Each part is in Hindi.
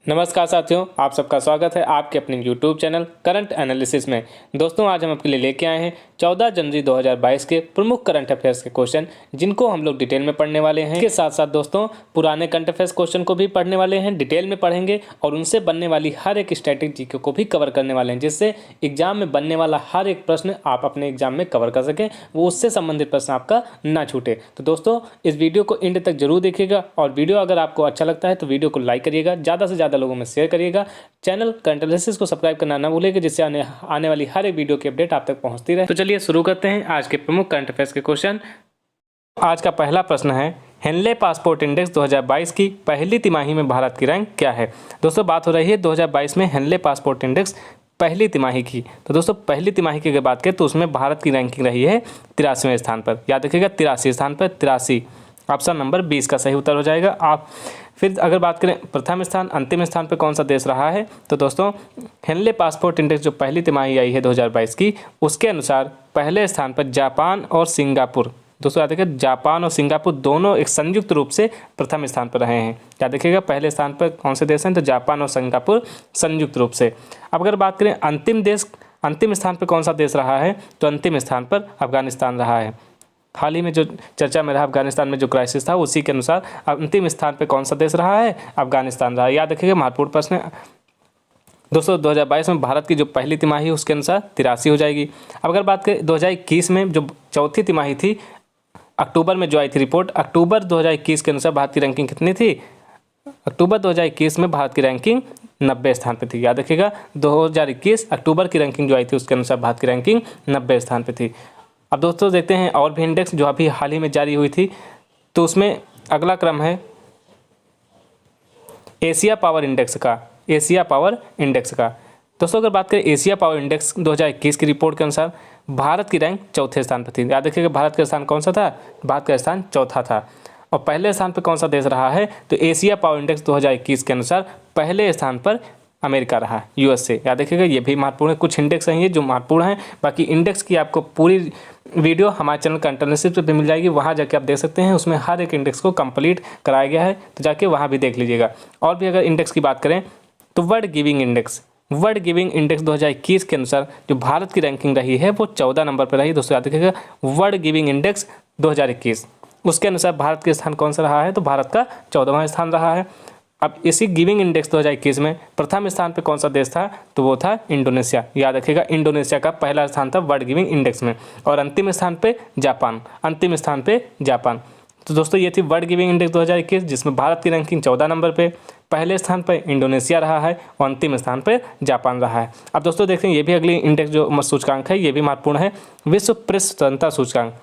नमस्कार साथियों, आप सबका स्वागत है आपके अपने YouTube चैनल करंट एनालिसिस में। दोस्तों आज हम आपके लिए लेके आए हैं 14 जनवरी 2022 के प्रमुख करंट अफेयर्स के क्वेश्चन, जिनको हम लोग डिटेल में पढ़ने वाले हैं। इसके साथ साथ दोस्तों पुराने करंट अफेयर्स क्वेश्चन को भी पढ़ने वाले हैं, डिटेल में पढ़ेंगे और उनसे बनने वाली हर एक स्टैटिक जीके को भी कवर करने वाले हैं, जिससे एग्जाम में बनने वाला हर एक प्रश्न आप अपने एग्जाम में कवर कर सकें, वो उससे संबंधित प्रश्न आपका ना छूटे। तो दोस्तों इस वीडियो को एंड तक जरूर देखिएगा और वीडियो अगर आपको अच्छा लगता है तो वीडियो को लाइक करिएगा, ज़्यादा से ज़्यादा लोगों में शेयर करिएगा। चैनल करंट एनालिसिस को सब्सक्राइब करना ना भूलिएगा, जिससे आने वाली हर एक वीडियो की अपडेट आप तक पहुंचती रहे। तो चलिए शुरू करते हैं आज के प्रमुख करंट अफेयर्स के क्वेश्चन। आज का पहला प्रश्न है, हेनले पासपोर्ट इंडेक्स 2022 की पहली तिमाही में भारत की रैंक क्या है। दोस्तों बात हो रही है 2022 में हेनले पासपोर्ट इंडेक्स पहली तिमाही की। तो दोस्तों पहली तिमाही की अगर बात करें तो उसमें भारत की रैंकिंग रही है 83वें स्थान पर। याद रखिएगा 83 स्थान पर, 83 ऑप्शन नंबर 20 का सही उत्तर हो जाएगा। आप फिर अगर बात करें प्रथम स्थान अंतिम स्थान पर कौन सा देश रहा है, तो दोस्तों हेनले पासपोर्ट इंडेक्स जो पहली तिमाही आई है 2022 की, उसके अनुसार पहले स्थान पर जापान और सिंगापुर। दोस्तों याद रखिएगा जापान और सिंगापुर दोनों एक संयुक्त रूप से प्रथम स्थान पर रहे हैं। याद रखिएगा पहले स्थान पर कौन से देश हैं, तो जापान और सिंगापुर संयुक्त रूप से। अब अगर बात करें अंतिम स्थान पर कौन सा देश रहा है, तो अंतिम स्थान पर अफगानिस्तान रहा है। हाल ही में जो चर्चा में रहा अफगानिस्तान में जो क्राइसिस था, उसी के अनुसार अंतिम स्थान पे कौन सा देश रहा है, अफगानिस्तान रहा है। याद रखिएगा महत्वपूर्ण प्रश्न है दोस्तों। 2022 में भारत की जो पहली तिमाही उसके अनुसार 83 हो जाएगी। अब अगर बात करें 2021 में जो चौथी तिमाही थी, अक्टूबर में जो आई थी रिपोर्ट, अक्टूबर 2021 के अनुसार भारत की रैंकिंग कितनी थी, अक्टूबर 2021 में भारत की रैंकिंग 90 स्थान पे थी। याद रखिएगा 2021 अक्टूबर की रैंकिंग जो आई थी उसके अनुसार भारत की रैंकिंग 90 स्थान पे थी। अब दोस्तों देखते हैं और भी इंडेक्स जो अभी हाल ही में जारी हुई थी, तो उसमें अगला क्रम है एशिया पावर इंडेक्स का। दोस्तों अगर बात करें एशिया पावर इंडेक्स 2021 की रिपोर्ट के अनुसार भारत की रैंक चौथे स्थान पर थी। याद रखिएगा भारत का स्थान कौन सा था, भारत का स्थान चौथा था। और पहले स्थान पर कौन सा देश रहा है, तो एशिया पावर इंडेक्स 2021 के अनुसार पहले स्थान पर अमेरिका रहा, यूएसए। याद रखिएगा ये भी महत्वपूर्ण है। कुछ इंडेक्स हैं ये जो महत्वपूर्ण हैं, बाकी इंडेक्स की आपको पूरी वीडियो हमारे चैनल करंट एनालिसिस पे भी मिल जाएगी, वहाँ जाके आप देख सकते हैं। उसमें हर एक इंडेक्स को कंप्लीट कराया गया है, तो जाके वहाँ भी देख लीजिएगा। और भी अगर इंडेक्स की बात करें तो वर्ल्ड गिविंग इंडेक्स 2021 के अनुसार जो भारत की रैंकिंग रही है वो 14 नंबर पर रही। दोस्तों याद रखिएगा वर्ल्ड गिविंग इंडेक्स 2021, उसके अनुसार भारत के स्थान कौन सा रहा है, तो भारत का 14वां स्थान रहा है। अब इसी गिविंग इंडेक्स 2021 में प्रथम स्थान पे कौन सा देश था, तो वो था इंडोनेशिया। याद रखिएगा इंडोनेशिया का पहला स्थान था वर्ल्ड गिविंग इंडेक्स में। और अंतिम स्थान पे जापान। तो दोस्तों ये थी वर्ल्ड गिविंग इंडेक्स 2021, जिसमें भारत की रैंकिंग 14 नंबर पे, पहले स्थान पर इंडोनेशिया रहा है और अंतिम स्थान पर जापान रहा है। अब दोस्तों देखते हैं ये भी अगली इंडेक्स जो सूचकांक है ये भी महत्वपूर्ण है, विश्व प्रेस स्वतंत्रता सूचकांक।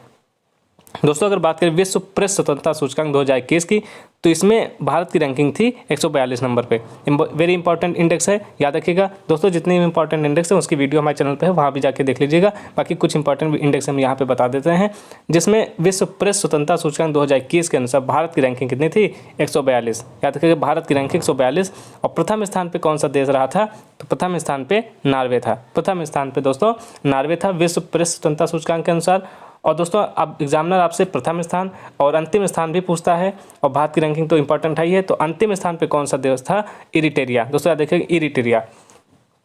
दोस्तों अगर बात करें विश्व प्रेस स्वतंत्रता सूचकांक 2021 की, तो इसमें भारत की रैंकिंग थी 142 नंबर पे। वेरी इंपॉर्टेंट इंडेक्स है, याद रखिएगा दोस्तों। जितने भी इंपॉर्टेंट इंडेक्स है उसकी वीडियो हमारे चैनल पे है, वहाँ भी जाके देख लीजिएगा। बाकी कुछ इंपॉर्टेंट इंडेक्स हम यहाँ पे बता देते हैं, जिसमें विश्व प्रेस स्वतंत्रता सूचकांक 2021 के अनुसार भारत की रैंकिंग कितनी थी, 142। याद रखिएगा भारत की रैंकिंग 142। और प्रथम स्थान पर कौन सा देश रहा था, तो प्रथम स्थान पर नॉर्वे था। प्रथम स्थान पर दोस्तों नॉर्वे था विश्व प्रेस स्वतंत्रता सूचकांक के अनुसार। और दोस्तों अब एग्जामिनर आपसे प्रथम स्थान और अंतिम स्थान भी पूछता है, और भारत की रैंकिंग तो इंपॉर्टेंट है ही है। तो अंतिम स्थान पे कौन सा देश था, इरिट्रिया। दोस्तों याद देखिए इरिट्रिया।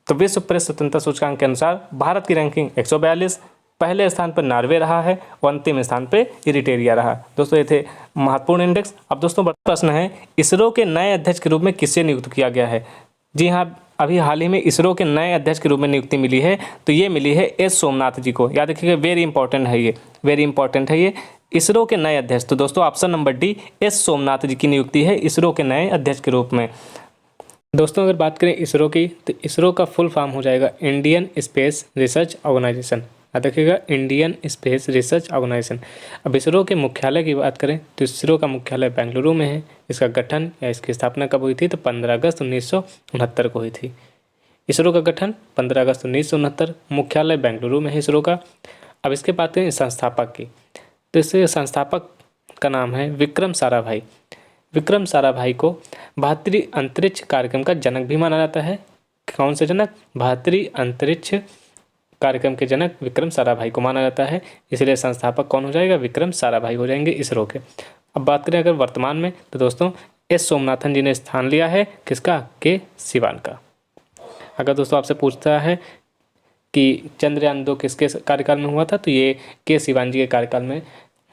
तो विश्व प्रेस स्वतंत्रता सूचकांक के अनुसार भारत की रैंकिंग 142, पहले स्थान पर नॉर्वे रहा है और अंतिम स्थान पे इरिट्रिया रहा। दोस्तों ये थे महत्वपूर्ण इंडेक्स। अब दोस्तों बड़ा प्रश्न है, इसरो के नए अध्यक्ष के रूप में किसे नियुक्त किया गया है। जी हाँ, अभी हाल ही में इसरो के नए अध्यक्ष के रूप में नियुक्ति मिली है, तो ये मिली है एस सोमनाथ जी को। याद रखिएगा वेरी इंपॉर्टेंट है ये इसरो के नए अध्यक्ष। तो दोस्तों option number D S Somnath ji की नियुक्ति है इसरो के नए अध्यक्ष के रूप में। दोस्तों अगर बात करें इसरो की, तो इसरो का फुल फॉर्म हो जाएगा इंडियन स्पेस रिसर्च ऑर्गेनाइजेशन। याद रखिएगा इंडियन स्पेस रिसर्च ऑर्गेनाइजेशन। अब इसरो के मुख्यालय की बात करें तो इसरो का मुख्यालय बेंगलुरु में है। इसका गठन या इसकी स्थापना कब हुई थी, तो 15 अगस्त 1969 को हुई थी। इसरो का गठन 15 अगस्त 1969, मुख्यालय बेंगलुरु में है इसरो का। अब इसके बात करें संस्थापक की, तो इसके संस्थापक का नाम है विक्रम साराभाई। विक्रम साराभाई को भारतीय अंतरिक्ष कार्यक्रम का जनक भी माना जाता है। कौन से जनक, भारतीय अंतरिक्ष कार्यक्रम के जनक विक्रम साराभाई को माना जाता है, इसलिए संस्थापक कौन हो जाएगा, विक्रम साराभाई हो जाएंगे इसरो के। अब बात करें अगर वर्तमान में, तो दोस्तों एस सोमनाथन जी ने स्थान लिया है किसका, के सिवान का। अगर दोस्तों आपसे पूछता है कि चंद्रयान 2 किसके कार्यकाल में हुआ था, तो ये के सिवान जी के कार्यकाल में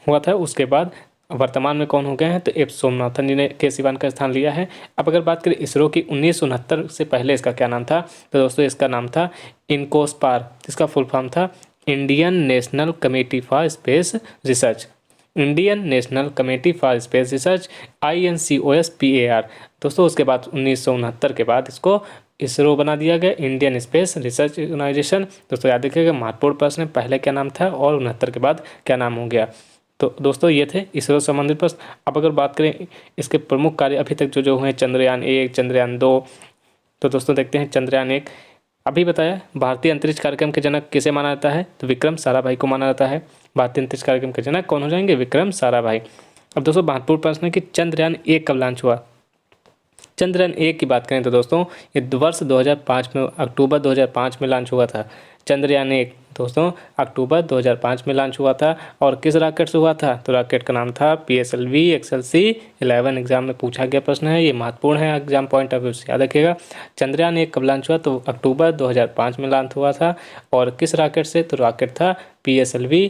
हुआ था। उसके बाद वर्तमान में कौन हो गए हैं, तो एस सोमनाथन जी ने के सिवान का स्थान लिया है। अब अगर बात करें इसरो की 1969 से पहले इसका क्या नाम था, तो दोस्तों इसका नाम था इनकोस्पार। इसका फुल फॉर्म था Indian national committee for space research. Indian national committee for space research, INCOSPAR। दोस्तों उसके बाद 1969 के बाद इसको इसरो बना दिया गया, इंडियन स्पेस रिसर्च ऑर्गेनाइजेशन। दोस्तों याद रखिएगा महत्वपूर्ण प्रश्न है, पहले क्या नाम था और 69 के बाद क्या नाम हो गया। तो दोस्तों ये थे इसरो संबंधित प्रश्न। अब अगर बात करें इसके प्रमुख कार्य अभी तक जो हुए, चंद्रयान 1, चंद्रयान 2, तो दोस्तों देखते हैं चंद्रयान 1। अभी बताया भारतीय अंतरिक्ष कार्यक्रम के जनक किसे माना जाता है, तो विक्रम साराभाई को माना जाता है। भारतीय अंतरिक्ष कार्यक्रम के जनक कौन हो जाएंगे, विक्रम साराभाई। अब दोस्तों महत्वपूर्ण प्रश्न है कि चंद्रयान 1 कब लॉन्च हुआ। चंद्रयान 1 की बात करें तो दोस्तों ये वर्ष 2005 में, अक्टूबर 2005 में लॉन्च हुआ था। चंद्रयान 1 दोस्तों अक्टूबर 2005 में लॉन्च हुआ था। और किस रॉकेट से हुआ था, तो रॉकेट का नाम था PSLV XLC-11। एग्जाम में पूछा गया प्रश्न है, ये महत्वपूर्ण है एग्जाम पॉइंट ऑफ व्यू से, याद रखिएगा। चंद्रयान 1 कब लॉन्च हुआ, तो अक्टूबर 2005 में लॉन्च हुआ था। और किस रॉकेट से, तो रॉकेट था PSLV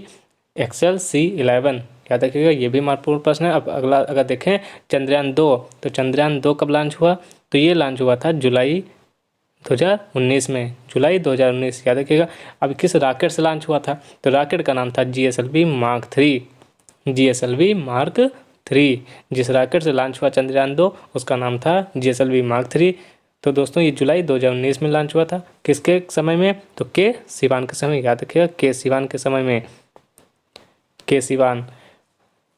XLC-11, याद रखिएगा, ये भी महत्वपूर्ण प्रश्न है। अब अगला अगर देखें चंद्रयान 2, तो चंद्रयान 2 कब लॉन्च हुआ, तो ये लॉन्च हुआ था जुलाई 2019 में, जुलाई 2019, याद रखिएगा। अब किस रॉकेट से लॉन्च हुआ था, तो रॉकेट का नाम था GSLV Mark 3, GSLV Mark 3। जिस रॉकेट से लॉन्च हुआ चंद्रयान 2 उसका नाम था GSLV Mark 3। तो दोस्तों ये जुलाई 2019 में लॉन्च हुआ था। किसके समय में, तो के सिवान के समय, याद रखिएगा के सिवान के समय में, के सिवान।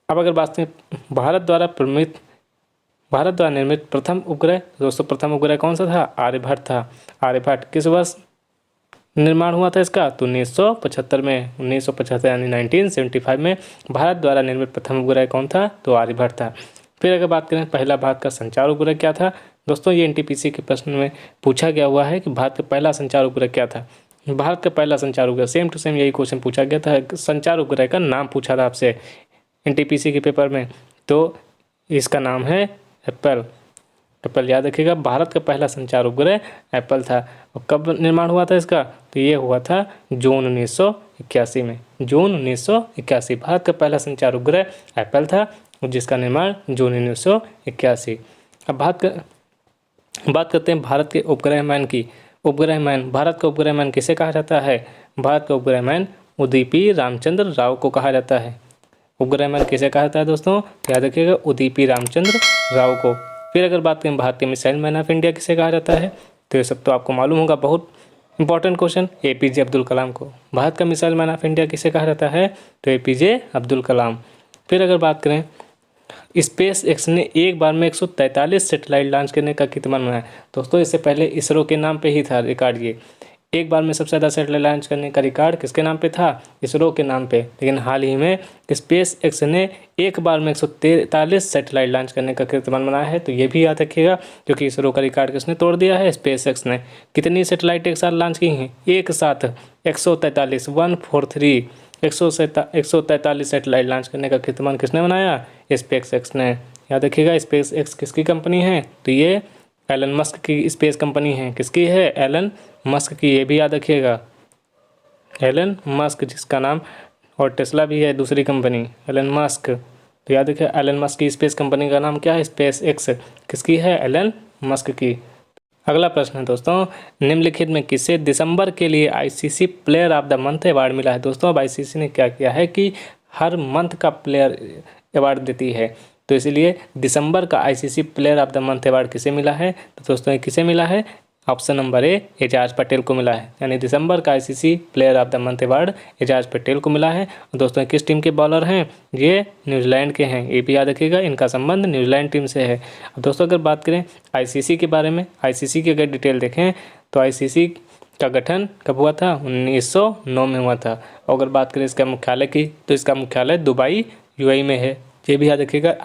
अब अगर बात करें भारत द्वारा निर्मित प्रथम उपग्रह, दोस्तों प्रथम उपग्रह कौन सा था, आर्यभट्ट था। आर्यभट्ट किस वर्ष निर्माण हुआ था इसका, तो 1975 में, 1975 यानी 1975 में भारत द्वारा निर्मित प्रथम उपग्रह कौन था, तो आर्यभट्ट था। फिर अगर बात करें पहला भारत का संचार उपग्रह क्या था, दोस्तों ये NTPC के प्रश्न में पूछा गया हुआ है कि भारत का पहला संचार उपग्रह क्या था। भारत का पहला संचार उपग्रह, सेम टू सेम यही क्वेश्चन पूछा गया था, संचार उपग्रह का नाम पूछा था आपसे NTPC के पेपर में, तो इसका नाम है एप्पल। एप्पल याद रखिएगा, भारत का पहला संचार उपग्रह एप्पल था। और कब निर्माण हुआ था इसका, तो ये हुआ था जून 1981 में, जून 1981 भारत का पहला संचार उपग्रह एप्पल था, जिसका निर्माण जून 1981। अब बात करते हैं भारत के उपग्रहमैन की। उपग्रहमैन, भारत का उपग्रहमैन किसे कहा जाता है, भारत का उपग्रहमैन उदीपी रामचंद्र राव को कहा जाता है। उपग्रहमैन किसे कहा जाता है दोस्तों, याद रखिएगा उदीपी रामचंद्र राव को। फिर अगर बात करें भारतीय मिसाइल मैन ऑफ इंडिया किसे कहा जाता है, तो ये सब तो आपको मालूम होगा, बहुत important question, APJ Abdul Kalam को। भारत का मिसाइल मैन ऑफ इंडिया किसे कहा जाता है, तो APJ अब्दुल कलाम। फिर अगर बात करें स्पेस एक्स ने एक बार में 143 सेटेलाइट लॉन्च करने का कीर्तिमान बनाया। दोस्तों इससे पहले इसरो के नाम पे ही था रिकॉर्ड, ये एक बार में सबसे ज़्यादा सेटेलाइट लॉन्च करने का रिकॉर्ड किसके नाम पे था, इसरो के नाम पे। लेकिन हाल ही में स्पेस एक्स ने एक बार में 143 सेटेलाइट लॉन्च करने का कीर्तिमान बनाया है, तो ये भी याद रखिएगा, क्योंकि इसरो का रिकॉर्ड किसने तोड़ दिया है, स्पेस एक्स ने। कितनी सेटेलाइट एक साथ लॉन्च की हैं, एक साथ 143, 143, 143 सेटेलाइट लॉन्च करने का कीर्तिमान किसने बनाया, स्पेस एक्स ने। याद रखिएगा स्पेस एक्स किसकी कंपनी है, तो ये एलन मस्क की स्पेस कंपनी है। किसकी है, एलन मस्क की, ये भी याद रखिएगा, एलन मस्क, जिसका नाम, और टेस्ला भी है दूसरी कंपनी, एलन मस्क। तो याद रखिए एलन मस्क की स्पेस कंपनी का नाम क्या है, स्पेस एक्स। किसकी है, एलन मस्क की। अगला प्रश्न है दोस्तों, निम्नलिखित में किसे दिसंबर के लिए ICC player of the month award मिला है। दोस्तों अब ICC ने क्या किया है कि हर मंथ का प्लेयर अवार्ड देती है, तो इसीलिए दिसंबर का ICC player of the month award किसे मिला है, तो दोस्तों ये किसे मिला है, option number A Ajaz Patel को मिला है। यानी दिसंबर का ICC player of the month award Ajaz Patel को मिला है। दोस्तों किस टीम के बॉलर हैं, ये न्यूजीलैंड के हैं, ये भी याद रखिएगा, इनका संबंध न्यूजीलैंड टीम से है। अब दोस्तों अगर बात करें ICC के बारे में, ICC की अगर डिटेल देखें तो ICC का गठन कब हुआ था, 1909 में हुआ था। और अगर बात करें इसका मुख्यालय की, तो इसका मुख्यालय दुबई UAE में है, ये भी याद रखिएगा।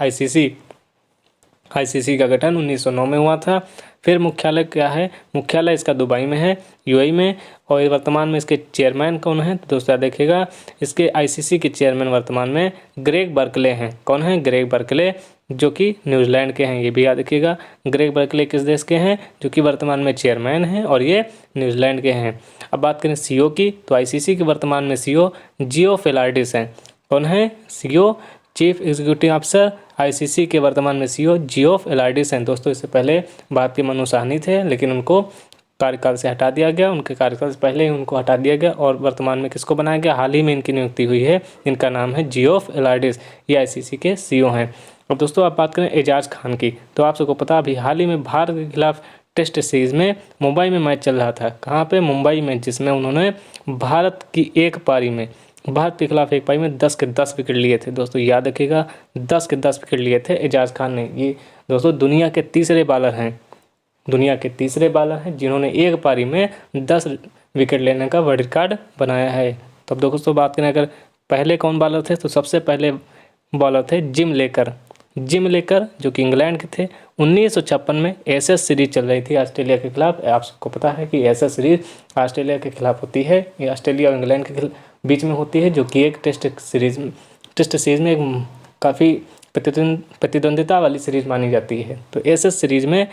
ICC का गठन 1909 में हुआ था। फिर मुख्यालय क्या है, मुख्यालय इसका दुबई में है, UAE में। और वर्तमान में इसके चेयरमैन कौन है, तो दोस्तों देखिएगा इसके ICC के चेयरमैन वर्तमान में ग्रेग बर्कले हैं। कौन है, ग्रेग बर्कले, जो कि न्यूजीलैंड के हैं, ये भी याद रखिएगा। ग्रेग बर्कले किस देश के हैं, जो कि वर्तमान में चेयरमैन हैं और ये न्यूजीलैंड के हैं। अब बात करें सीईओ की, तो आईसीसी के वर्तमान में सीईओ जियो फेलार्डिस हैं। कौन है CEO, chief executive officer ICC के वर्तमान में सीईओ जियो फेलार्डिस हैं। दोस्तों इससे पहले भारत के मनु साहनी थे, लेकिन उनको कार्यकाल से हटा दिया गया, उनके कार्यकाल से पहले ही उनको हटा दिया गया और वर्तमान में किसको बनाया गया, हाल ही में इनकी नियुक्ति हुई है, इनका नाम है जियो फेलार्डिस, ये आईसीसी के सीईओ हैं। अब दोस्तों आप बात करें एजाज खान की, तो आप सबको पता अभी हाल ही में भारत के खिलाफ टेस्ट सीरीज में मुंबई में मैच चल रहा था। कहाँ पे, मुंबई में, जिसमें उन्होंने भारत की एक पारी में, भारत के खिलाफ एक पारी में 10 के 10 विकेट लिए थे। दोस्तों याद रखिएगा, 10 के 10 विकेट लिए थे एजाज खान ने। ये दोस्तों दुनिया के तीसरे बॉलर हैं, दुनिया के तीसरे बॉलर हैं जिन्होंने एक पारी में 10 विकेट लेने का वर्ल्ड रिकॉर्ड बनाया है। तब दोस्तों बात करें अगर पहले कौन बॉलर थे, तो सबसे पहले बॉलर थे जिम लेकर, जिम लेकर जो कि इंग्लैंड के थे। 1956 में एशेज सीरीज चल रही थी ऑस्ट्रेलिया के खिलाफ। आप सबको पता है कि एशेज सीरीज ऑस्ट्रेलिया के खिलाफ होती है, ये ऑस्ट्रेलिया और इंग्लैंड के बीच में होती है, जो कि एक टेस्ट सीरीज में एक काफ़ी प्रतिद्वंदिता वाली सीरीज मानी जाती है। तो एशेज सीरीज में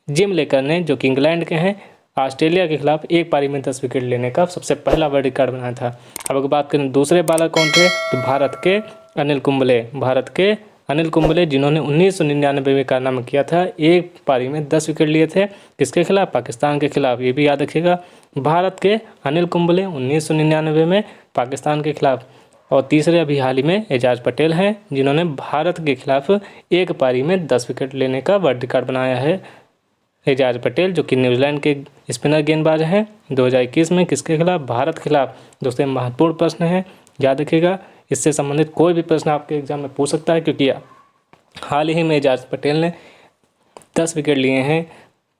जिम लेकर ने, जो कि इंग्लैंड के हैं, ऑस्ट्रेलिया के खिलाफ एक पारी में 10 विकेट लेने का सबसे पहला वर्ल्ड रिकॉर्ड बनाया था। अब अगर बात करें दूसरे बॉलर कौन थे, तो भारत के अनिल कुंबले, भारत के अनिल कुंबले जिन्होंने 1999 में कारनामा किया था, एक पारी में 10 विकेट लिए थे, किसके खिलाफ, पाकिस्तान के खिलाफ। ये भी याद रखिएगा, भारत के अनिल कुंबले 1999 में पाकिस्तान के खिलाफ। और तीसरे अभी हाल ही में एजाज पटेल हैं, जिन्होंने भारत के खिलाफ एक पारी में 10 विकेट लेने का वर्ल्ड रिकॉर्ड बनाया है। एजाज पटेल जो कि न्यूजीलैंड के स्पिनर गेंदबाज हैं, 2021 में किसके खिलाफ, भारत के खिलाफ। दोस्तों महत्वपूर्ण प्रश्न है, याद रखिएगा, इससे संबंधित कोई भी प्रश्न आपके एग्जाम में पूछ सकता है, क्योंकि हाल ही में एजाज पटेल ने 10 विकेट लिए हैं।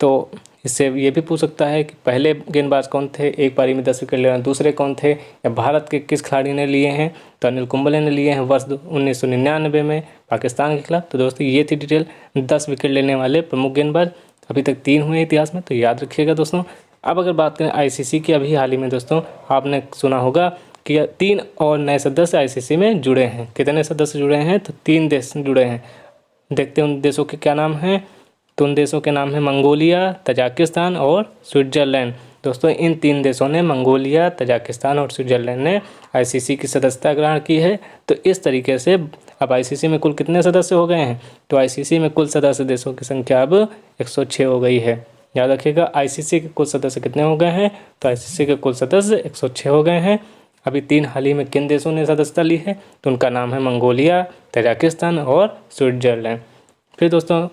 तो इससे ये भी पूछ सकता है कि पहले गेंदबाज कौन थे एक पारी में 10 विकेट लेना, दूसरे कौन थे, या भारत के किस खिलाड़ी ने लिए हैं। तो अनिल कुंबले ने लिए हैं वर्ष 1999 में पाकिस्तान के खिलाफ। तो दोस्तों ये थी डिटेल 10 विकेट लेने वाले प्रमुख गेंदबाज, अभी तक 3 हुए इतिहास में, तो याद रखिएगा दोस्तों। अब अगर बात करें आईसीसी की, अभी हाल ही में दोस्तों आपने सुना होगा कि 3 और नए सदस्य आईसीसी में जुड़े हैं। कितने सदस्य जुड़े हैं, तो 3 देश जुड़े हैं। देखते हैं उन देशों के क्या नाम हैं, तो उन देशों के नाम है मंगोलिया, तजाकिस्तान और स्विट्जरलैंड। दोस्तों इन 3 देशों ने, मंगोलिया, तजाकिस्तान और स्विट्जरलैंड ने आईसीसी की सदस्यता ग्रहण की है। तो इस तरीके से अब आईसीसी में कुल कितने सदस्य हो गए हैं, तो आईसीसी में कुल सदस्य देशों की संख्या अब 106 हो गई है। याद रखिएगा आईसीसी के कुल सदस्य कितने हो गए हैं, तो आईसीसी के कुल सदस्य 106 हो गए हैं। अभी 3 हाल ही में किन देशों ने सदस्यता ली है, तो उनका नाम है मंगोलिया, तजाकिस्तान और स्विट्जरलैंड। फिर दोस्तों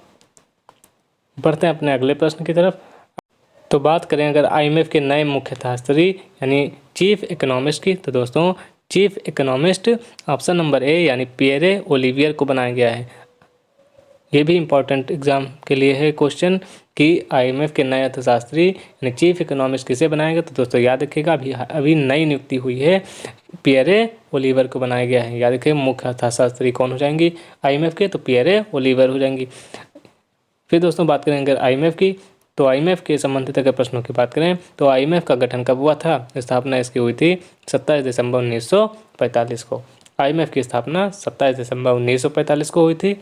बढ़ते हैं अपने अगले प्रश्न की तरफ। तो बात करें अगर आईएमएफ के नए मुख्यशास्त्री यानी चीफ इकोनॉमिस्ट की, तो दोस्तों चीफ इकोनॉमिस्ट ऑप्शन नंबर ए यानी पियरे ओलिवियर को बनाया गया है। ये भी इम्पोर्टेंट एग्जाम के लिए है क्वेश्चन कि आईएमएफ के नए अर्थशास्त्री यानी चीफ इकोनॉमिस्ट किसे बनाएगा। तो दोस्तों याद रखिएगा अभी नई नियुक्ति हुई है, पियरे ओलिवर को बनाया गया है। याद रखिएगा मुख्य अर्थशास्त्री कौन हो जाएंगी आईएमएफ के, तो पियरे ओलिवर हो जाएंगी। फिर दोस्तों बात करें अगर आईएमएफ की, तो आईएमएफ के संबंधित अगर प्रश्नों की बात करें तो आईएमएफ का गठन कब हुआ था, स्थापना इसकी हुई थी 27 दिसंबर 1945 को। आईएमएफ की स्थापना 27 दिसंबर 1945 को हुई थी।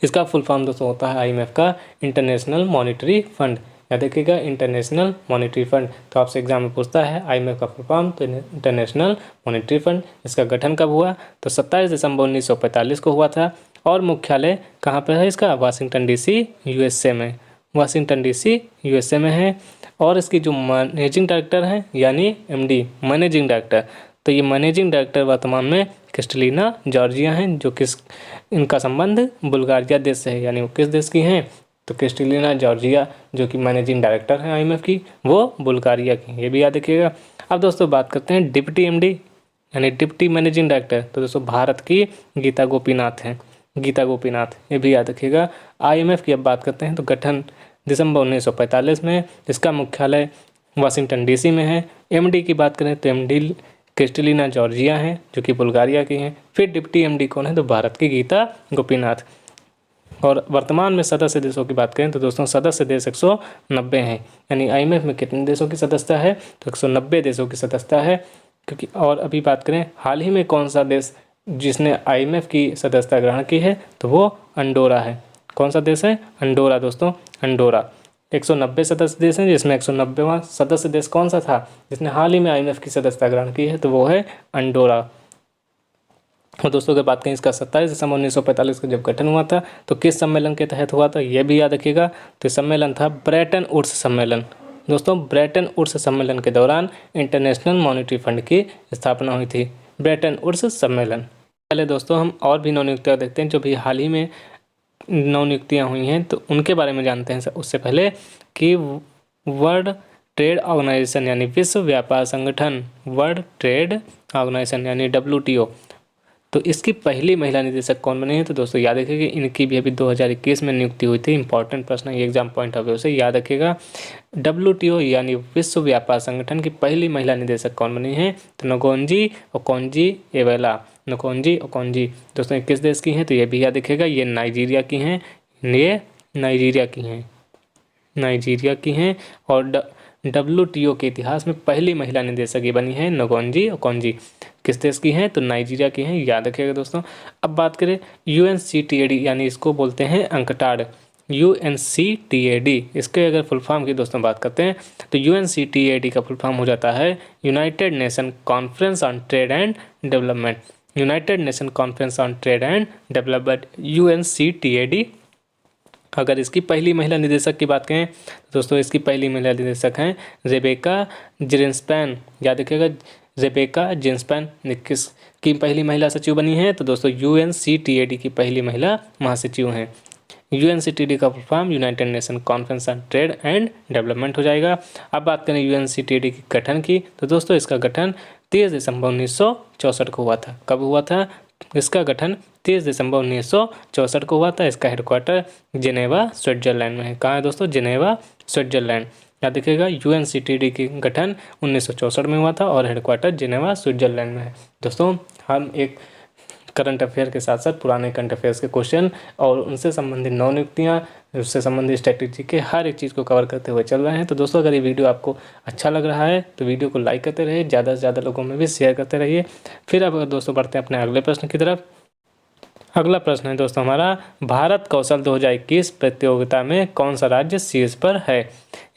इसका फुल फॉर्म दोस्तों होता है आईएमएफ का इंटरनेशनल मॉनेटरी फंड। याद रखिएगा इंटरनेशनल मॉनेटरी फंड, तो आपसे एग्जाम में पूछता है आईएमएफ का फुल फॉर्म, तो इंटरनेशनल मॉनेटरी फंड। इसका गठन कब हुआ, तो 27 दिसंबर 1945 को हुआ था। और मुख्यालय कहाँ पर है इसका, वाशिंगटन डीसी यूएसए में, वाशिंगटन डीसी यूएसए में है। और इसकी जो मैनेजिंग डायरेक्टर हैं यानी एमडी मैनेजिंग डायरेक्टर, तो ये मैनेजिंग डायरेक्टर वर्तमान में क्रिस्टलिना जॉर्जिया हैं, जो किस इनका संबंध बुल्गारिया देश से है। यानी वो किस देश की हैं, तो क्रिस्टलिना जॉर्जिया जो कि मैनेजिंग डायरेक्टर हैं आईएमएफ की, वो बुल्गारिया की, ये भी याद रखिएगा। अब दोस्तों बात करते हैं डिप्टी एमडी यानी डिप्टी मैनेजिंग डायरेक्टर, तो दोस्तों भारत की गीता गोपीनाथ हैं, गीता गोपीनाथ, ये भी याद रखिएगा। आईएमएफ की अब बात करते हैं तो गठन दिसंबर 1945 में, इसका मुख्यालय वाशिंगटन डीसी में है। एमडी की बात करें तो एमडी क्रिस्टलिना जॉर्जिया हैं जो कि बुल्गारिया की हैं। फिर डिप्टी एमडी कौन है, तो भारत की गीता गोपीनाथ। और वर्तमान में सदस्य देशों की बात करें तो दोस्तों सदस्य देश 190 हैं। यानी आईएमएफ में कितने देशों की सदस्यता है, तो 190 देशों की सदस्यता है। क्योंकि और अभी बात करें हाल ही में कौन सा देश जिसने आईएमएफ की सदस्यता ग्रहण की है, तो वो अंडोरा है। कौन सा देश है? अंडोरा दोस्तों, अंडोरा। 190 सदस्य देश हैं, जिसमें 190वां सदस्य देश कौन सा था जिसने हाल ही में IMF की सदस्यता ग्रहण की है? तो वो है अंडोरा। और दोस्तों अगर बात करें इसका 27 दिसंबर 1945 को जब गठन हुआ था तो किस सम्मेलन के तहत हुआ था, ये भी याद रखिएगा। तो सम्मेलन था ब्रेटन वुड्स सम्मेलन। दोस्तों ब्रेटन वुड्स सम्मेलन के दौरान इंटरनेशनल मॉनेटरी फंड की स्थापना हुई थी। ब्रेटन वुड्स सम्मेलन। पहले दोस्तों हम और भी नवनियुक्तियाँ देखते हैं जो भी हाल ही में नवनियुक्तियाँ हुई हैं, तो उनके बारे में जानते हैं। उससे पहले कि वर्ल्ड ट्रेड ऑर्गेनाइजेशन यानी विश्व व्यापार संगठन, वर्ल्ड ट्रेड ऑर्गेनाइजेशन यानी WTO, तो इसकी पहली महिला निदेशक कौन बनी है? तो दोस्तों याद रखिए कि इनकी भी अभी 2021 में नियुक्ति हुई थी। इंपॉर्टेंट प्रश्न है, एग्जाम पॉइंट ऑफ व्यू से याद रखिएगा। WTO यानी विश्व व्यापार संगठन की पहली महिला निदेशक कौन बनी है? तो नोगोंजी ओकोंजो-इवेला। नोगोंजी ओकोंजो दोस्तों ये किस देश की हैं? तो ये भी याद रखिएगा, ये नाइजीरिया की हैं। ये नाइजीरिया की हैं, नाइजीरिया की हैं। और WTO के इतिहास में पहली महिला निदेशक ये बनी है नोगोंजी ओकोंजो। किस देश की हैं? तो नाइजीरिया की हैं, याद रखिएगा दोस्तों। अब बात करें UNCTAD यानी इसको बोलते हैं अंकटाड। UNCTAD इसके अगर फुल फॉर्म की दोस्तों बात करते हैं तो UNCTAD का फुल फॉर्म हो जाता है United nation conference on trade and development. United nation conference on trade and development, UNCTAD। अगर इसकी पहली महिला निदेशक की बात करें तो दोस्तों इसकी पहली महिला निदेशक हैं रेबेका जिन्सपैन। याद रखिएगा, रेबेका जिन्सपैन किस की पहली महिला सचिव बनी है? तो दोस्तों UNCTAD की पहली महिला महासचिव हैं। UNCTAD का full form United nation conference on trade and development हो जाएगा। अब बात करें UNCTAD के गठन की, तो दोस्तों इसका गठन 30 दिसंबर 1964 को हुआ था। कब हुआ था? इसका गठन 30 दिसंबर 1964 को हुआ था। इसका हेडक्वार्टर जिनेवा स्विट्जरलैंड में है। कहाँ है दोस्तों? Geneva Switzerland. याद रखिएगा UNCTAD की गठन 1964 में हुआ था और हेडक्वार्टर जिनेवा स्विट्जरलैंड में है। दोस्तों हम एक करंट अफेयर के साथ साथ पुराने करंट अफेयर्स के क्वेश्चन और उनसे संबंधित नवनियुक्तियाँ, उससे संबंधित स्ट्रेटेजी के हर एक चीज़ को कवर करते हुए चल रहे हैं। तो दोस्तों अगर ये वीडियो आपको अच्छा लग रहा है तो वीडियो को लाइक करते रहिए, ज़्यादा से ज़्यादा लोगों में भी शेयर करते रहिए। फिर अब दोस्तों बढ़ते हैं अपने अगले प्रश्न की तरफ। अगला प्रश्न है दोस्तों हमारा, भारत कौशल 2021 प्रतियोगिता में कौन सा राज्य शीर्ष पर है?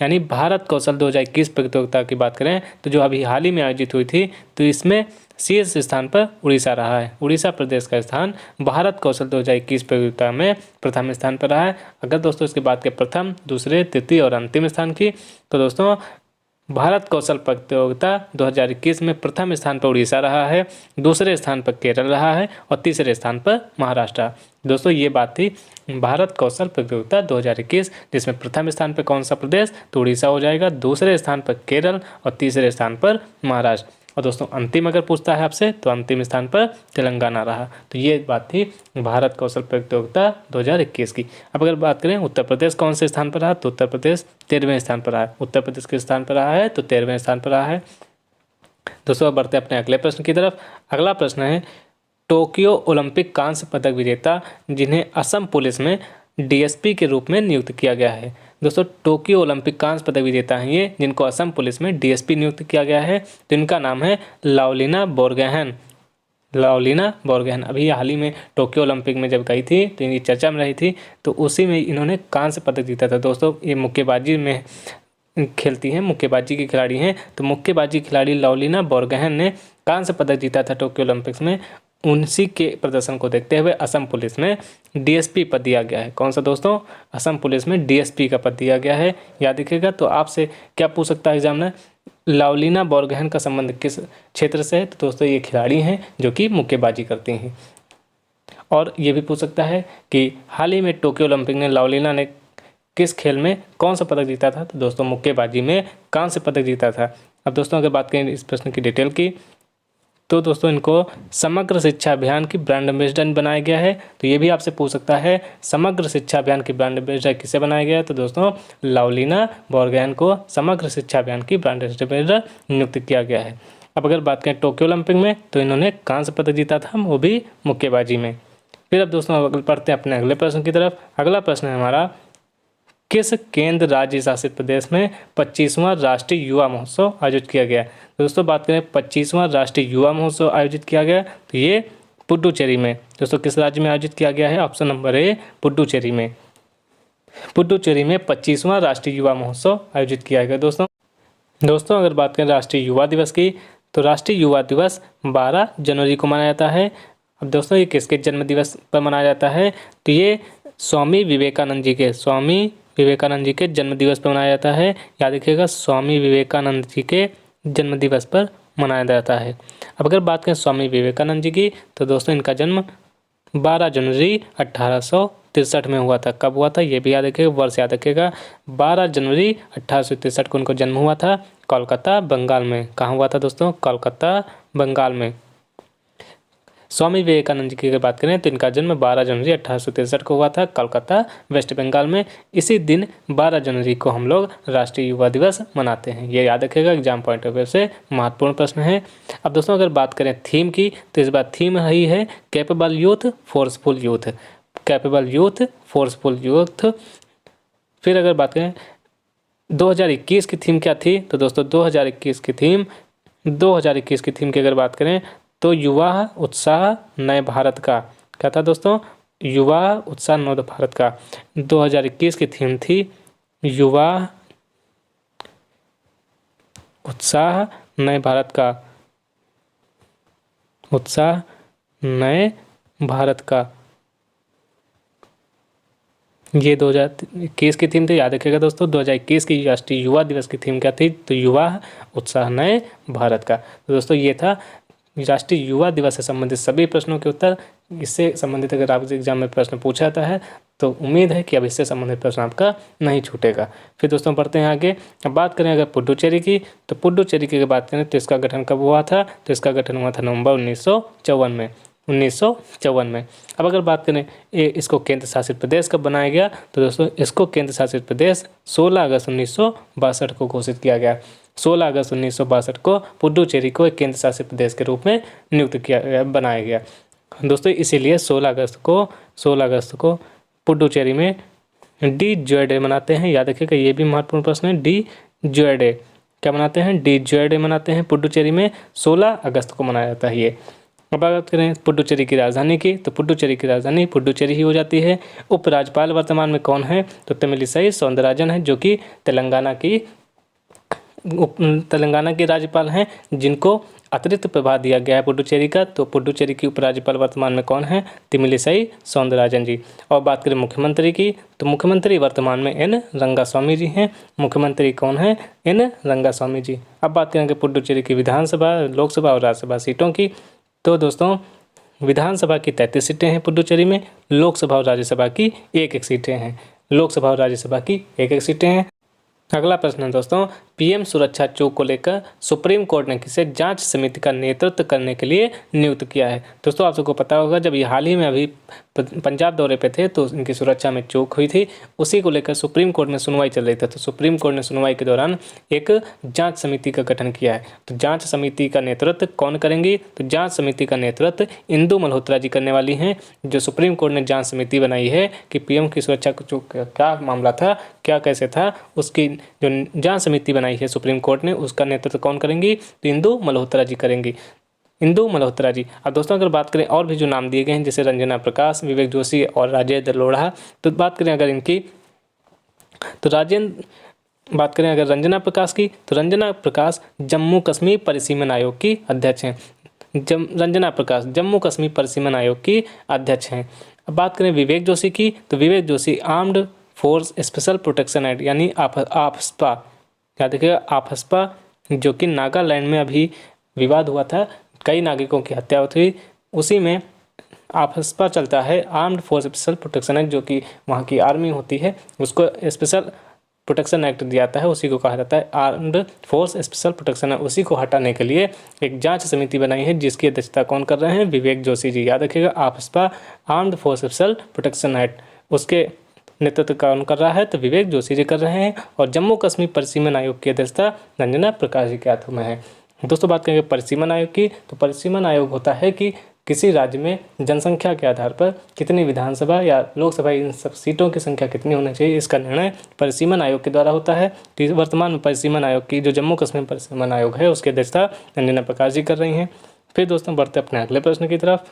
यानी भारत कौशल 2021 प्रतियोगिता की बात करें तो जो अभी हाल ही में आयोजित हुई थी तो इसमें शीर्ष स्थान पर उड़ीसा रहा है। उड़ीसा प्रदेश का स्थान भारत कौशल 2021 प्रतियोगिता में प्रथम स्थान पर रहा है। अगर दोस्तों इसके बाद के प्रथम, दूसरे, तृतीय और अंतिम स्थान की, तो दोस्तों भारत कौशल प्रतियोगिता 2021 में प्रथम स्थान पर उड़ीसा रहा है, दूसरे स्थान पर केरल रहा है और तीसरे स्थान पर महाराष्ट्र। दोस्तों ये बात थी भारत कौशल प्रतियोगिता 2021, जिसमें प्रथम स्थान पर कौन सा प्रदेश? तो उड़ीसा हो जाएगा, दूसरे स्थान पर केरल और तीसरे स्थान पर महाराष्ट्र। और दोस्तों अंतिम अगर पूछता है आपसे तो अंतिम स्थान पर तेलंगाना रहा। तो ये बात थी भारत कौशल प्रतियोगिता 2021 की। अब अगर बात करें उत्तर प्रदेश कौन से स्थान पर रहा, तो उत्तर प्रदेश 13वें स्थान पर रहा है। उत्तर प्रदेश किस स्थान पर रहा है? तो 13वें स्थान पर रहा है। दोस्तों अब बढ़ते हैं अपने अगले प्रश्न की तरफ। अगला प्रश्न है, टोक्यो ओलंपिक कांस्य पदक विजेता जिन्हें असम पुलिस में DSP के रूप में नियुक्त किया गया है। दोस्तों टोक्यो ओलंपिक कांस्य पदक विजेता हैं ये, जिनको असम पुलिस में DSP नियुक्त किया गया है। तो इनका नाम है लावलिना बोरगोहेन। लावलिना बोरगोहेन अभी हाल ही में टोक्यो ओलंपिक में जब गई थी तो इनकी चर्चा में रही थी, तो उसी में इन्होंने कांस्य पदक जीता था। दोस्तों ये मुक्केबाजी में खेलती हैं, मुक्केबाजी की खिलाड़ी हैं। तो मुक्केबाजी खिलाड़ी लावलिना बोरगोहेन ने कांस्य पदक जीता था टोक्यो ओलंपिक्स में। उसी के प्रदर्शन को देखते हुए असम पुलिस में DSP पद दिया गया है। कौन सा दोस्तों? असम पुलिस में DSP का पद दिया गया है, याद रखिएगा। तो आपसे क्या पूछ सकता है एग्जामिनर, लावलिना बोरगोहेन का संबंध किस क्षेत्र से है? तो दोस्तों ये खिलाड़ी हैं जो कि मुक्केबाजी करती हैं। और ये भी पूछ सकता है कि हाल ही में टोक्यो ओलंपिक में लावलिना ने किस खेल में कौन सा पदक जीता था? तो दोस्तों मुक्केबाजी में कांस्य पदक जीता था। अब दोस्तों अगर बात करें इस प्रश्न की डिटेल की, तो दोस्तों इनको समग्र शिक्षा अभियान की ब्रांड एम्बेसडर बनाया गया है। तो ये भी आपसे पूछ सकता है समग्र शिक्षा अभियान की ब्रांड एम्बेसडर किसे बनाया गया है? तो दोस्तों लावलिना बोरगोहेन को समग्र शिक्षा अभियान की ब्रांड एम्बेसडर नियुक्त किया गया है। अब अगर बात करें टोक्यो ओलंपिक में तो इन्होंने कांस्य पदक जीता था, वो भी मुक्केबाजी में। फिर अब दोस्तों पढ़ते हैं अपने अगले प्रश्न की तरफ। अगला प्रश्न है हमारा, किस केंद्र राज्य शासित प्रदेश में 25वां राष्ट्रीय युवा महोत्सव आयोजित किया गया? दोस्तों बात करें 25वां राष्ट्रीय युवा महोत्सव आयोजित किया गया तो ये पुडुचेरी में दोस्तों किस राज्य में आयोजित किया गया है? ऑप्शन नंबर ए पुडुचेरी में। पुडुचेरी में 25वां राष्ट्रीय युवा महोत्सव आयोजित किया गया। दोस्तों अगर बात करें राष्ट्रीय युवा दिवस की, तो राष्ट्रीय युवा दिवस 12 जनवरी को मनाया जाता है। अब दोस्तों ये किसके जन्म दिवस पर मनाया जाता है? तो ये स्वामी विवेकानंद जी के जन्म दिवस पर मनाया जाता है। याद रखिएगा, स्वामी विवेकानंद जी के जन्म दिवस पर मनाया जाता है। अब अगर बात करें स्वामी विवेकानंद जी की, तो दोस्तों इनका जन्म 12 जनवरी 1863 में हुआ था। कब हुआ था ये भी याद रखिएगा, वर्ष याद रखिएगा। 12 जनवरी 1863 को उनको जन्म हुआ था कोलकाता बंगाल में। कहाँ हुआ था दोस्तों? कोलकाता बंगाल में। स्वामी विवेकानंद जी की अगर बात करें तो इनका जन्म 12 जनवरी 1863 को हुआ था कोलकाता वेस्ट बंगाल में। इसी दिन 12 जनवरी को हम लोग राष्ट्रीय युवा दिवस मनाते हैं। ये याद रखिएगा, एग्जाम पॉइंट ऑफ व्यू से महत्वपूर्ण प्रश्न है। अब दोस्तों अगर बात करें थीम की, तो इस बार थीम रही है capable youth forceful youth. Capable youth forceful youth. फिर अगर बात करें 2021 की थीम क्या थी, तो दोस्तों 2021 की थीम की अगर बात करें तो युवा उत्साह नए भारत का। क्या था दोस्तों? युवा उत्साह नए भारत का। 2021 की थीम थी युवा उत्साह नए भारत का। उत्साह नए भारत का, ये 2021 की थीम थी। याद रखिएगा दोस्तों, 2021 की राष्ट्रीय युवा दिवस की थीम क्या थी? तो युवा उत्साह नए भारत का। तो दोस्तों ये था राष्ट्रीय युवा दिवस से संबंधित सभी प्रश्नों के उत्तर। इससे संबंधित अगर आपसे एग्जाम में प्रश्न पूछा जाता है तो उम्मीद है कि अब इससे संबंधित प्रश्न आपका नहीं छूटेगा। फिर दोस्तों बढ़ते हैं आगे। अब बात करें अगर पुडुचेरी की, तो पुडुचेरी की अगर बात करें तो इसका गठन कब हुआ था? तो इसका गठन हुआ था नवंबर 1954 में। 1954 में। अब अगर बात करें इसको केंद्र शासित प्रदेश कब बनाया गया, तो दोस्तों इसको केंद्र शासित प्रदेश 16 अगस्त 1962 को घोषित किया गया। 16 अगस्त 1962 को पुडुचेरी को एक केंद्र शासित प्रदेश के रूप में नियुक्त किया बनाया गया। दोस्तों इसीलिए 16 अगस्त को पुडुचेरी में डी जॉय डे मनाते हैं। याद रखिएगा, ये भी महत्वपूर्ण प्रश्न है। डी जॉय डे क्या मनाते हैं? डी जॉय डे मनाते हैं पुडुचेरी में। 16 अगस्त को मनाया जाता है ये। अब बात करें पुडुचेरी की राजधानी की, तो पुडुचेरी की राजधानी पुडुचेरी ही हो जाती है। उपराज्यपाल वर्तमान में कौन है? तो तमिलिसाई सौंदरराजन है, जो कि तेलंगाना की राज्यपाल हैं, जिनको अतिरिक्त प्रभार दिया गया है पुडुचेरी का। तो पुडुचेरी की उपराज्यपाल वर्तमान में कौन है? तमिलिसाई सौंदरराजन जी। और बात करें मुख्यमंत्री की, तो मुख्यमंत्री वर्तमान में एन रंगास्वामी जी हैं। मुख्यमंत्री कौन है? एन रंगास्वामी जी। अब बात करेंगे पुडुचेरी की विधानसभा, लोकसभा और राज्यसभा सीटों की, तो दोस्तों विधानसभा की 33 सीटें हैं पुडुचेरी में। लोकसभा और राज्यसभा की 1-1 सीटें हैं। लोकसभा और राज्यसभा की 1-1 सीटें हैं। अगला प्रश्न है दोस्तों, पीएम सुरक्षा चौक को लेकर सुप्रीम कोर्ट ने किसे जांच समिति का नेतृत्व करने के लिए नियुक्त किया है? दोस्तों आप सबको पता होगा, जब ये हाल ही में अभी पंजाब दौरे पे थे तो इनकी सुरक्षा में चूक हुई थी। उसी को लेकर सुप्रीम कोर्ट में सुनवाई चल रही थी। तो सुप्रीम कोर्ट ने सुनवाई के दौरान एक जाँच समिति का गठन किया है। तो जाँच समिति का नेतृत्व कौन करेंगी? तो जाँच समिति का नेतृत्व इंदु मल्होत्रा जी करने वाली हैं। जो सुप्रीम कोर्ट ने जाँच समिति बनाई है कि पीएम की सुरक्षा को क्या मामला था, क्या कैसे था, उसकी जो जांच समिति बनाई है सुप्रीम कोर्ट ने, उसका नेतृत्व कौन करेंगी? तो इंदु मल्होत्रा जी करेंगी। इंदु मल्होत्रा जी। अब दोस्तों अगर बात करें और भी जो नाम दिए गए हैं, जैसे रंजना प्रकाश, विवेक जोशी और राजेंद्र लोढ़ा, तो बात करें अगर इनकी, तो बात करें अगर रंजना प्रकाश की, तो रंजना प्रकाश जम्मू कश्मीर परिसीमन आयोग की अध्यक्ष हैं। रंजना प्रकाश जम्मू कश्मीर परिसीमन आयोग की अध्यक्ष हैं। अब बात करें विवेक जोशी की, तो Vivek Joshi armed force special protection act यानी आपस्पा, याद रखिएगा आपस्पा, जो कि नागालैंड में अभी विवाद हुआ था, कई नागरिकों की हत्या हुई, उसी में आपस्पा चलता है। Armed force special protection act, जो कि वहाँ की आर्मी होती है, उसको स्पेशल प्रोटेक्शन एक्ट दिया जाता है, उसी को कहा जाता है armed force special protection act. उसी को हटाने के लिए एक जांच समिति बनाई है, जिसकी अध्यक्षता कौन कर रहे हैं? विवेक जोशी जी। याद रखिएगा आपस्पा armed force special protection act, उसके नेतृत्व कौन कर रहा है? तो विवेक जोशी जी कर रहे हैं। और जम्मू कश्मीर परिसीमन आयोग की अध्यक्षता रंजना प्रकाश जी के हाथों में है। दोस्तों बात करेंगे परिसीमन आयोग की, तो परिसीमन आयोग होता है कि किसी राज्य में जनसंख्या के आधार पर कितनी विधानसभा या लोकसभा इन सब सीटों की संख्या कितनी होनी चाहिए, इसका निर्णय परिसीमन आयोग के द्वारा होता है। वर्तमान में परिसीमन आयोग की, जो जम्मू कश्मीर परिसीमन आयोग है, उसकी अध्यक्षता रंजना प्रकाश जी कर रही हैं। फिर दोस्तों बढ़ते अपने अगले प्रश्न की तरफ।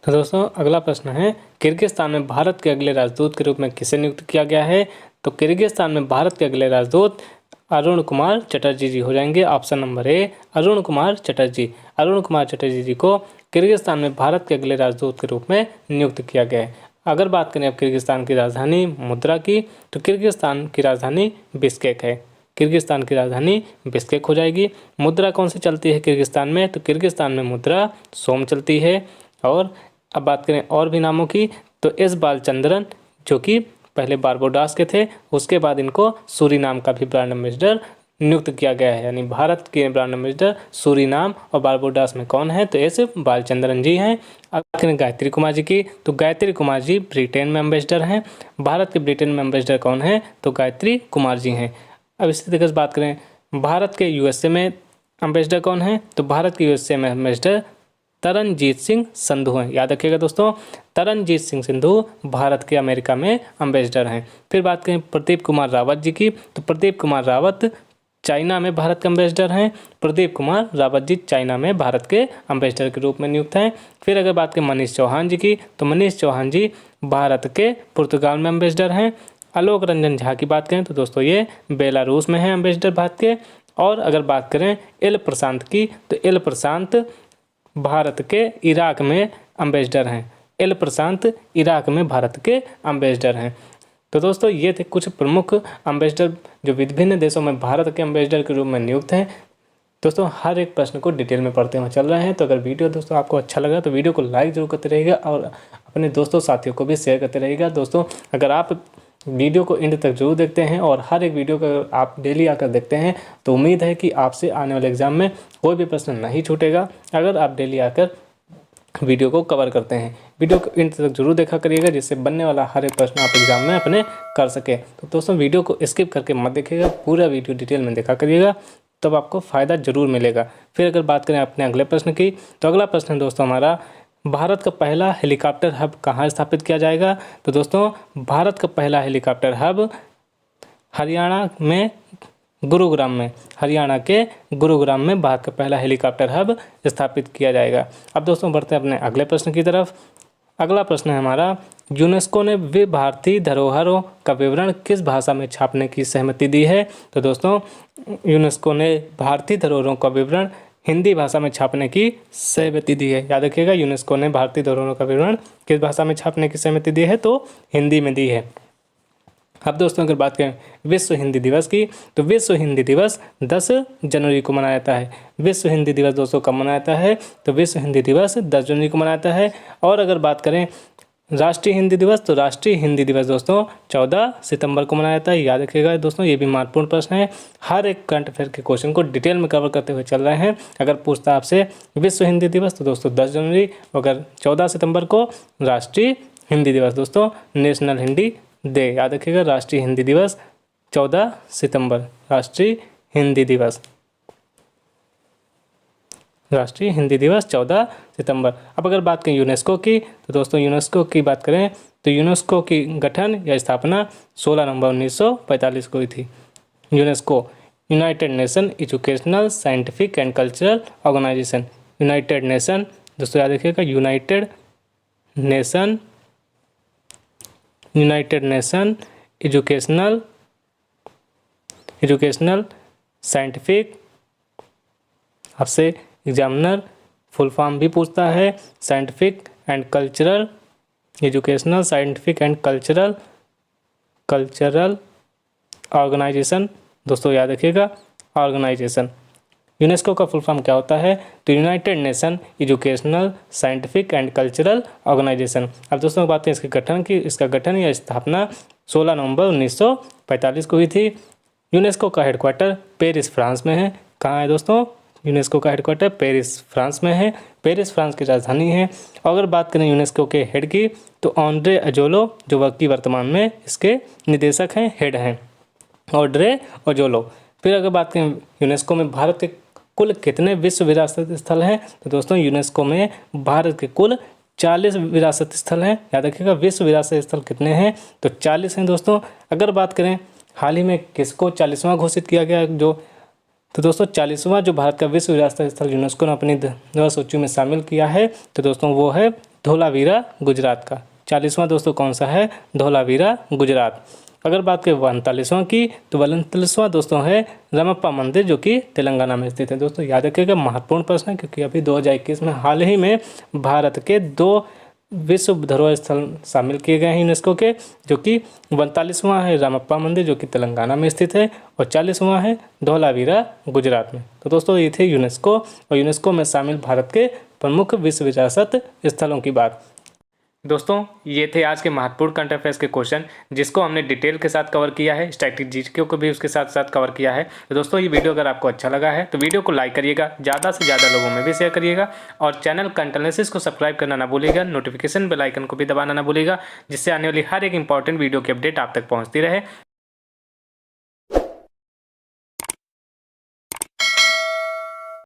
तो दोस्तों अगला प्रश्न है, किर्गिस्तान में भारत के अगले राजदूत के रूप में किसे नियुक्त किया गया है? तो किर्गिस्तान में भारत के अगले राजदूत अरुण कुमार चटर्जी जी हो जाएंगे। Option number A, Arun Kumar Chatterjee. Arun Kumar Chatterjee ji को किर्गिस्तान में भारत के अगले राजदूत के रूप में नियुक्त किया गया है। अगर बात करें अब किर्गिस्तान की राजधानी मुद्रा की, तो किर्गिस्तान की राजधानी बिश्केक है। किर्गिस्तान की राजधानी बिश्केक हो जाएगी। मुद्रा कौन सी चलती है किर्गिस्तान में? तो किर्गिस्तान में मुद्रा सोम चलती है। और अब बात करें और भी नामों की, तो एस बालचंद्रन जो कि पहले बारबोडास के थे, उसके बाद इनको सूरीनाम का भी ब्रांड एम्बेसडर नियुक्त किया गया है। यानी भारत के ब्रांड एम्बेसडर सूरीनाम और बारबोडास में कौन है? तो एस बालचंद्रन जी हैं। अब बात करें गायत्री कुमार जी की, तो गायत्री कुमार जी ब्रिटेन में एम्बेसडर हैं। भारत के ब्रिटेन में एम्बेसडर कौन है? तो गायत्री कुमार जी हैं। अब इसी तरीके से बात करें भारत के यूएसए में एम्बेसडर कौन है? तो भारत के यूएसए में एम्बेसडर तरनजीत सिंह संधू हैं। याद रखिएगा दोस्तों, तरनजीत सिंह संधू भारत के अमेरिका में एम्बेसडर हैं। फिर बात करें प्रदीप कुमार रावत जी की, तो प्रदीप कुमार रावत चाइना में भारत के एम्बेसडर हैं। प्रदीप कुमार रावत जी चाइना में भारत के एम्बेसडर के रूप में नियुक्त हैं। फिर अगर बात करें मनीष चौहान जी की, तो मनीष चौहान जी भारत के पुर्तगाल में एम्बेसडर हैं। आलोक रंजन झा की बात करें तो दोस्तों ये बेलारूस में है एम्बेसडर भारत के। और अगर बात करें एल प्रशांत की, तो एल प्रशांत भारत के इराक में एम्बेसडर हैं। एल प्रशांत इराक में भारत के एम्बेसडर हैं। तो दोस्तों ये थे कुछ प्रमुख एम्बेसडर जो विभिन्न देशों में भारत के एम्बेसडर के रूप में नियुक्त हैं। दोस्तों हर एक प्रश्न को डिटेल में पढ़ते हुए चल रहे हैं। तो अगर वीडियो दोस्तों आपको अच्छा लगा तो वीडियो को लाइक जरूर करते रहिएगा और अपने दोस्तों साथियों को भी शेयर करते रहिएगा। दोस्तों अगर आप वीडियो को एंड तक जरूर देखते हैं और हर एक वीडियो को आप डेली आकर देखते हैं तो उम्मीद है कि आपसे आने वाले एग्जाम में कोई भी प्रश्न नहीं छूटेगा, अगर आप डेली आकर वीडियो को कवर करते हैं। वीडियो को एंड तक जरूर देखा करिएगा, जिससे बनने वाला हर एक प्रश्न आप एग्जाम में अपने कर सके। तो दोस्तों वीडियो को स्किप करके मत देखिएगा, पूरा वीडियो डिटेल में देखा करिएगा, तब आपको फ़ायदा जरूर मिलेगा। फिर अगर बात करें अपने अगले प्रश्न की, तो अगला प्रश्न है दोस्तों हमारा, भारत का पहला हेलीकॉप्टर हब कहाँ स्थापित किया जाएगा? तो दोस्तों भारत का पहला हेलीकॉप्टर हब हरियाणा में गुरुग्राम में, हरियाणा के गुरुग्राम में भारत का पहला हेलीकॉप्टर हब स्थापित किया जाएगा। अब दोस्तों बढ़ते हैं अपने अगले प्रश्न की तरफ। अगला प्रश्न है हमारा, यूनेस्को ने विश्व भारतीय धरोहरों का विवरण किस भाषा में छापने की सहमति दी है? तो दोस्तों यूनेस्को ने भारतीय धरोहरों का विवरण हिंदी भाषा में छापने की सहमति दी है। याद रखिएगा, यूनेस्को ने भारतीय धरोहरों का विवरण किस भाषा में छापने की सहमति दी है? तो हिंदी में दी है। अब दोस्तों अगर बात करें विश्व हिंदी दिवस की, तो विश्व हिंदी दिवस 10 जनवरी को मनाया जाता है। विश्व हिंदी दिवस दोस्तों कब मनाया जाता है? तो विश्व हिंदी दिवस 10 जनवरी को मनाया जाता है। और अगर बात करें राष्ट्रीय हिंदी दिवस, तो राष्ट्रीय हिंदी दिवस दोस्तों 14 सितंबर को मनाया जाता है। याद रखिएगा दोस्तों, ये भी महत्वपूर्ण प्रश्न है। हर एक करंट अफेयर के क्वेश्चन को डिटेल में कवर करते हुए चल रहे हैं। अगर पूछता आपसे विश्व हिंदी दिवस, तो दोस्तों 10 जनवरी, अगर 14 सितंबर को राष्ट्रीय हिंदी दिवस दोस्तों नेशनल हिंदी डे। याद रखिएगा, राष्ट्रीय हिंदी दिवस 14 सितंबर, राष्ट्रीय हिंदी दिवस, राष्ट्रीय हिंदी दिवस 14 सितंबर। अब अगर बात करें यूनेस्को की, तो दोस्तों यूनेस्को की बात करें तो यूनेस्को की गठन या स्थापना 16 नवंबर 1945 को हुई थी। UNESCO united nation educational scientific and cultural organisation. United nation दोस्तों याद रखिएगा, यूनाइटेड नेशन एजुकेशनल साइंटिफिक, आपसे एग्जामिनर फुल फॉर्म भी पूछता है, scientific and cultural, educational scientific and cultural organisation. दोस्तों याद रखिएगा, ऑर्गेनाइजेशन। यूनेस्को का फुल फॉर्म क्या होता है? तो united nation educational scientific and cultural organisation. अब दोस्तों बात है इसके गठन की। इसका गठन या स्थापना 16 नवंबर 1945 को हुई थी। यूनेस्को का हेडक्वार्टर पेरिस फ्रांस में है। कहाँ है दोस्तों? यूनेस्को का हेडक्वार्टर पेरिस फ्रांस में है। पेरिस फ्रांस की राजधानी है। अगर बात करें यूनेस्को के हेड की, तो ऑड्रे अजोलो जो वर्तमान में इसके निदेशक हैं, हेड हैं, ऑड्रे अजोलो। फिर अगर बात करें यूनेस्को में भारत के कुल कितने विश्व विरासत स्थल हैं, तो दोस्तों यूनेस्को में भारत के कुल 40 विरासत स्थल हैं। याद रखिएगा, विश्व विरासत स्थल कितने हैं? तो 40 हैं दोस्तों। अगर बात करें हाल ही में किसको 40वां घोषित किया गया, जो तो दोस्तों 40वां जो भारत का विश्व विरासत स्थल यूनेस्को ने अपनी 10 सूची में शामिल किया है तो दोस्तों वो है धोलावीरा गुजरात का। 40वां दोस्तों कौन सा है? धोलावीरा गुजरात। अगर बात करें 39वां की तो 39वां दोस्तों है रामप्पा मंदिर जो कि तेलंगाना में स्थित है। दोस्तों याद रखिएगा, महत्वपूर्ण प्रश्न है क्योंकि अभी 2021 में हाल ही में भारत के 2 विश्व धरोहर स्थल शामिल किए गए हैं यूनेस्को के, जो कि 42वां है रामप्पा मंदिर जो कि तेलंगाना में स्थित है और 40वां है धौलावीरा गुजरात में। तो दोस्तों ये थे यूनेस्को और यूनेस्को में शामिल भारत के प्रमुख विश्व विरासत स्थलों की बात। दोस्तों ये थे आज के महत्वपूर्ण करंट अफेयर्स के क्वेश्चन जिसको हमने डिटेल के साथ कवर किया है, स्टैटिक जीके को भी उसके साथ साथ कवर किया है। तो दोस्तों ये वीडियो अगर आपको अच्छा लगा है तो वीडियो को लाइक करिएगा, ज़्यादा से ज़्यादा लोगों में भी शेयर करिएगा और चैनल करंट एनालिसिस को सब्सक्राइब करना ना भूलिएगा, नोटिफिकेशन बेल आइकन को भी दबाना ना भूलिएगा, जिससे आने वाली हर एक इंपॉर्टेंट वीडियो की अपडेट आप तक पहुँचती रहे।